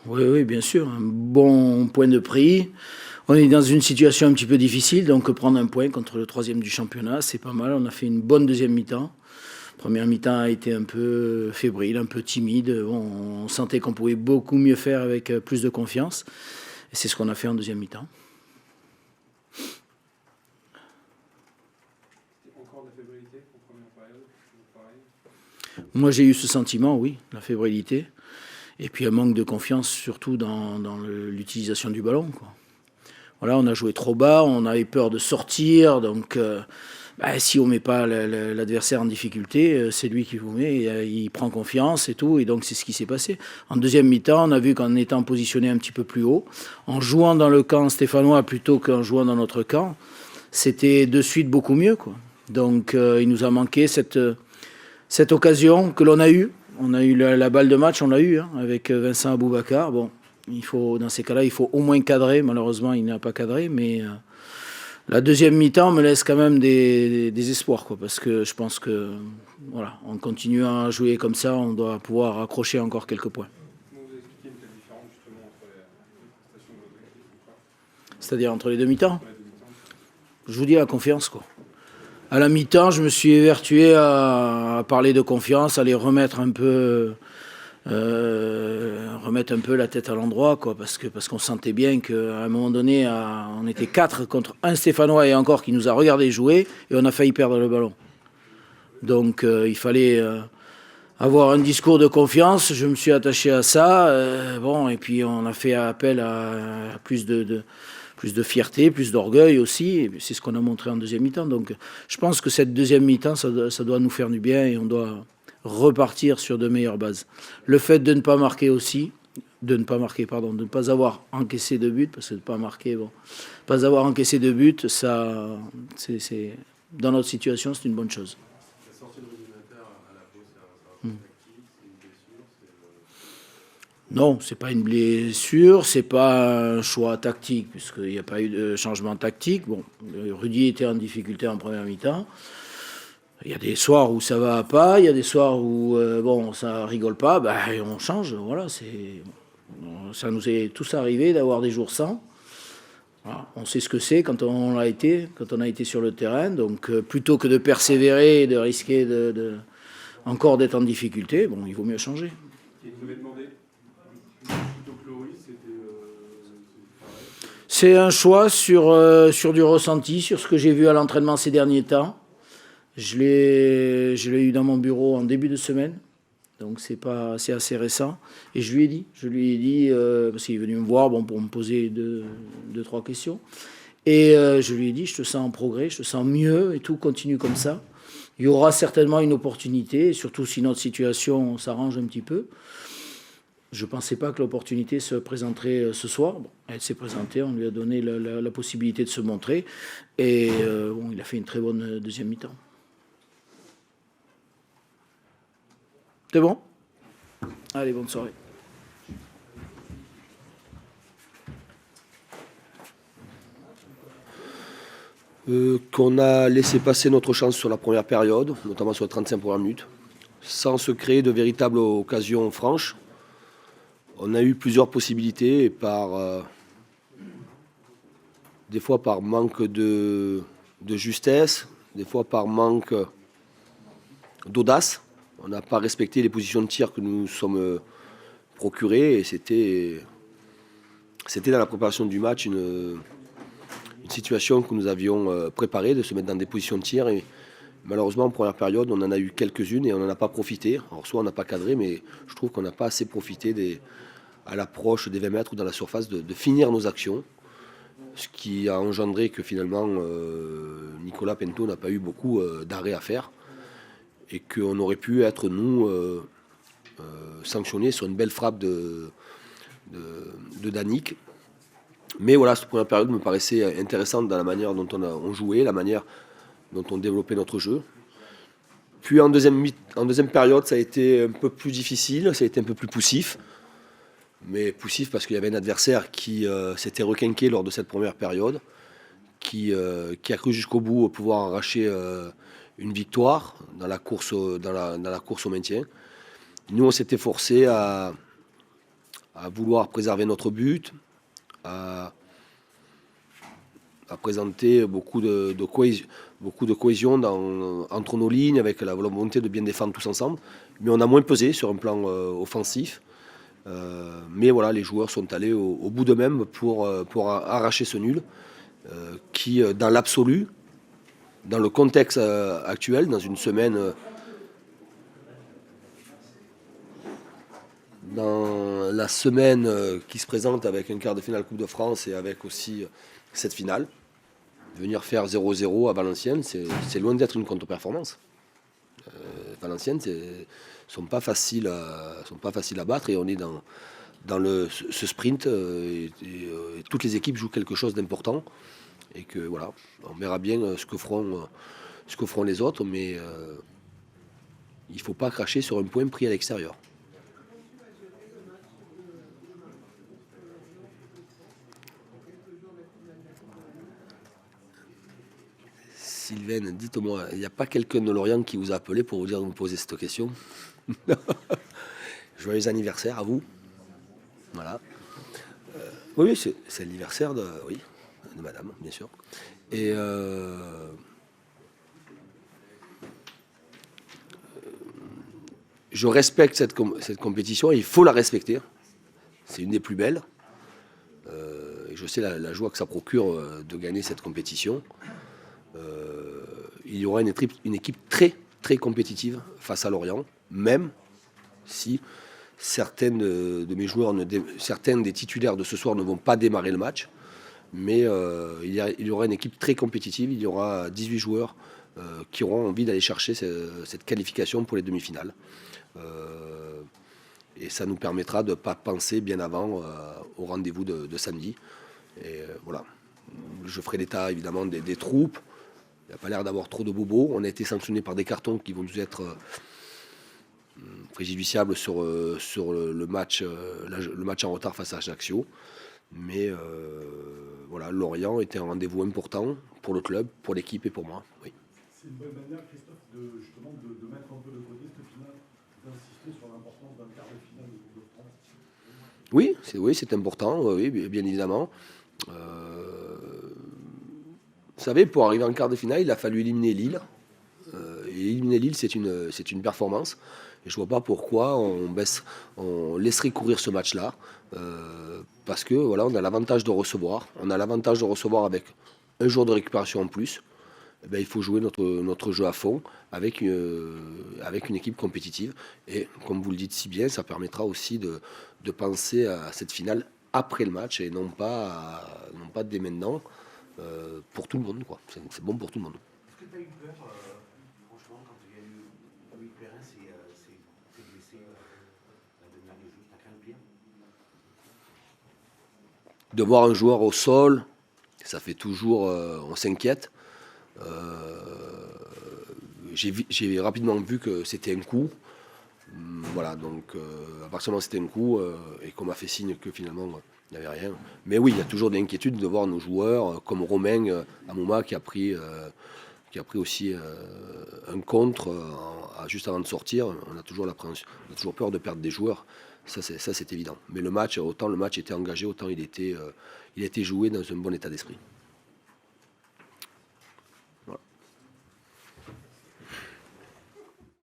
Oui, bien sûr. Un bon point de prix. On est dans une situation un petit peu difficile, donc prendre un point contre le 3e du championnat, c'est pas mal. On a fait une bonne deuxième mi-temps. Première mi-temps a été un peu fébrile, un peu timide. Bon, on sentait qu'on pouvait beaucoup mieux faire avec plus de confiance. Et c'est ce qu'on a fait en deuxième mi-temps. Encore de la fébrilité en première période, pareil. Moi, j'ai eu ce sentiment, oui, la fébrilité. Et puis un manque de confiance, surtout dans l'utilisation du ballon, quoi. Voilà, on a joué trop bas, on avait peur de sortir, donc si on ne met pas l'adversaire en difficulté, c'est lui qui vous met, il prend confiance et tout, et donc c'est ce qui s'est passé. En deuxième mi-temps, on a vu qu'en étant positionné un petit peu plus haut, en jouant dans le camp stéphanois plutôt qu'en jouant dans notre camp, c'était de suite beaucoup mieux, quoi. Donc il nous a manqué cette occasion que l'on a eue. On a eu la balle de match, on l'a eu, hein, avec Vincent Aboubakar. Bon, dans ces cas-là, il faut au moins cadrer. Malheureusement, il n'a pas cadré, mais la deuxième mi-temps me laisse quand même des espoirs, quoi, parce que je pense que voilà, en continuant à jouer comme ça, on doit pouvoir accrocher encore quelques points. Comment vous expliquez une telle différence justement entre les prestations de votre équipe? C'est-à-dire entre les deux mi-temps. Ouais, de mi-temps. Je vous dis la confiance, quoi. À la mi-temps, je me suis évertué à parler de confiance, à les remettre un peu la tête à l'endroit, quoi, parce qu'on sentait bien qu'à un moment donné, on était 4 contre un Stéphanois et encore qui nous a regardé jouer et on a failli perdre le ballon. Donc il fallait avoir un discours de confiance. Je me suis attaché à ça. Et puis on a fait appel à plus de fierté, plus d'orgueil aussi. Et c'est ce qu'on a montré en deuxième mi-temps. Donc je pense que cette deuxième mi-temps, ça doit nous faire du bien et on doit repartir sur de meilleures bases. Le fait de ne pas marquer aussi, de ne pas avoir encaissé de but, parce que de ne pas marquer, pas avoir encaissé de but, ça, c'est dans notre situation, c'est une bonne chose. La sortie de Rudimentaire à la pause, c'est un tactique, c'est une blessure, Non, c'est pas une blessure, c'est pas un choix tactique, puisqu'il n'y a pas eu de changement tactique. Bon, Rudy était en difficulté en première mi-temps. Il y a des soirs où ça va pas, il y a des soirs où ça rigole pas, on change. Voilà, ça nous est tous arrivé d'avoir des jours sans. Voilà, on sait ce que c'est quand on a été sur le terrain. Donc plutôt que de persévérer et de risquer encore d'être en difficulté, il vaut mieux changer. Et vous avez demandé plutôt que Loris, c'était pareil. C'est un choix sur du ressenti, sur ce que j'ai vu à l'entraînement ces derniers temps. Je l'ai eu dans mon bureau en début de semaine, donc c'est assez récent. Et je lui ai dit, parce qu'il est venu me voir pour me poser deux, trois questions. Et je lui ai dit, je te sens en progrès, je te sens mieux et tout, continue comme ça. Il y aura certainement une opportunité, surtout si notre situation s'arrange un petit peu. Je ne pensais pas que l'opportunité se présenterait ce soir. Bon, elle s'est présentée, on lui a donné la possibilité de se montrer. Et il a fait une très bonne deuxième mi-temps. C'est bon ? Allez, bonne soirée. Qu'on a laissé passer notre chance sur la première période, notamment sur les 35 premières minutes, sans se créer de véritables occasions franches. On a eu plusieurs possibilités, et des fois par manque de justesse, des fois par manque d'audace. On n'a pas respecté les positions de tir que nous sommes procurées, et c'était dans la préparation du match une situation que nous avions préparée, de se mettre dans des positions de tir. Et malheureusement, en première période, on en a eu quelques-unes et on n'en a pas profité. Alors soit on n'a pas cadré, mais je trouve qu'on n'a pas assez profité à l'approche des 20 mètres ou dans la surface de finir nos actions. Ce qui a engendré que finalement Nicolas Pinto n'a pas eu beaucoup d'arrêts à faire et qu'on aurait pu être, nous, sanctionnés sur une belle frappe de Danick. Mais voilà, cette première période me paraissait intéressante dans la manière dont on jouait, la manière dont on développait notre jeu. Puis en deuxième période, ça a été un peu plus difficile, ça a été un peu plus poussif. Mais poussif parce qu'il y avait un adversaire qui s'était requinqué lors de cette première période, qui a cru jusqu'au bout pouvoir arracher une victoire dans la course au maintien. Nous, on s'était forcé à vouloir préserver notre but, à présenter beaucoup de cohésion entre nos lignes, avec la volonté de bien défendre tous ensemble. Mais on a moins pesé sur un plan offensif. Mais voilà, les joueurs sont allés au bout d'eux-mêmes pour arracher ce nul, qui, dans l'absolu, dans le contexte actuel, dans une semaine, dans la semaine qui se présente avec un quart de finale Coupe de France et avec aussi cette finale, venir faire 0-0 à Valenciennes, c'est loin d'être une contre-performance. Valenciennes sont pas faciles à battre, et on est dans ce sprint et toutes les équipes jouent quelque chose d'important, et que voilà, on verra bien ce que feront les autres, mais il faut pas cracher sur un point pris à l'extérieur. Sylvaine, dites-moi, il n'y a pas quelqu'un de Lorient qui vous a appelé pour vous dire de vous poser cette question? Joyeux anniversaire à vous. Voilà. Oui, c'est l'anniversaire de madame, bien sûr. Et je respecte cette compétition, et il faut la respecter. C'est une des plus belles. Et je sais la joie que ça procure de gagner cette compétition. Il y aura une équipe très, très compétitive face à Lorient, même si certains des titulaires de ce soir ne vont pas démarrer le match. Mais il y aura une équipe très compétitive. Il y aura 18 joueurs qui auront envie d'aller chercher cette qualification pour les demi-finales. Et ça nous permettra de ne pas penser bien avant au rendez-vous de samedi. Et voilà. Je ferai l'état évidemment des troupes. Il n'y a pas l'air d'avoir trop de bobos. On a été sanctionné par des cartons qui vont nous être préjudiciables sur le match en retard face à Ajaccio. Mais voilà, Lorient était un rendez-vous important pour le club, pour l'équipe et pour moi. Oui. C'est une bonne manière, Christophe, de mettre un peu de côté cette finale, d'insister sur l'importance d'un quart de finale de Coupe de France. Oui, c'est important, oui, bien évidemment. Vous savez, pour arriver en quart de finale, il a fallu éliminer Lille. Et éliminer Lille, c'est une performance. Et je ne vois pas pourquoi on laisserait courir ce match-là. Parce que voilà, on a l'avantage de recevoir. On a l'avantage de recevoir avec un jour de récupération en plus. Eh bien, il faut jouer notre jeu à fond avec une équipe compétitive. Et comme vous le dites si bien, ça permettra aussi de penser à cette finale après le match, et non pas dès maintenant. Pour tout le monde, quoi. C'est bon pour tout le monde. Est-ce que tu as eu peur, franchement, quand il y a eu Louis Perrin s'est blessé la dernière des Jeux? T'as craint le pire? De voir un joueur au sol, ça fait toujours, on s'inquiète. J'ai rapidement vu que c'était un coup. Voilà, donc à partir du moment où c'était un coup, et qu'on m'a fait signe que finalement il n'y avait rien. Mais oui, il y a toujours des inquiétudes de voir nos joueurs, comme Romain Amouma qui a pris aussi un contre juste avant de sortir. On a toujours peur de perdre des joueurs. Ça c'est évident. Mais le match était engagé, autant il était joué dans un bon état d'esprit.